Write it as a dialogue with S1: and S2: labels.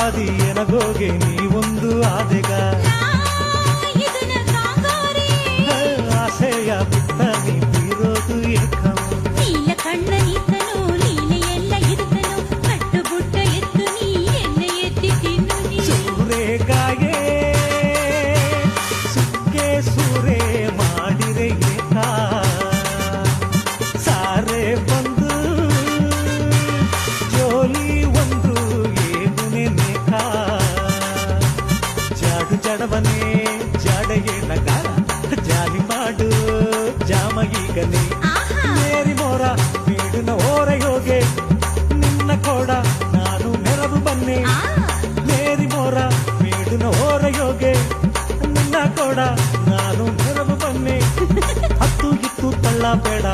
S1: ಹಾದಿ ಎನಗೋಗೆ ನೀವೊಂದು ಆದೆಗ ಆಸೆಯ ಬಿಟ್ಟ ನೀ ತೀರೋದು ಏಕಂ
S2: ನೀಲ ಕಣ್ಣ ನೀತನು ಲೀಲೆ ಎಲ್ಲ ಇರುತ್ತನು ಕಟ್ಟು ಬುಟ್ಟ ಎತ್ತು ನೀ ಎಣ್ಣೆ ಎತ್ತಿ ತಿನ್ನು ನೀ
S1: ಸೂರೆಗಾಯೇ ಸುಕ್ಕೆ ಸೂರೆ ಮಾಡಿರೆ ಏಕ ಸಾರೆ ಬಂದು ಜೋಲಿ ಒಂದು ಏಗುನೆ ನೇಕ ಜಾಡು ಜಡವನೇ ಜಾಡೆಯೇ ನಗಾರ ಜಾಲಿ ಮಾಡು ಜಾಮ ಈಗನೇ ಮೇರಿ ಮೋರ ಬೀಡಿನ ಓರೆಯೋಗೆ ನಿನ್ನ ಕೋಡ ನಾನು ನೆರವು ಬನ್ನಿ ಮೇರಿ ಮೋರ ಬೀಡಿನ ಓರೆಯೋಗೆ ನಿನ್ನ ಕೋಡ ನಾನು ನೆರವು ಬನ್ನಿ ಹತ್ತು ಇತ್ತು ತಳ್ಳ ಬೇಡ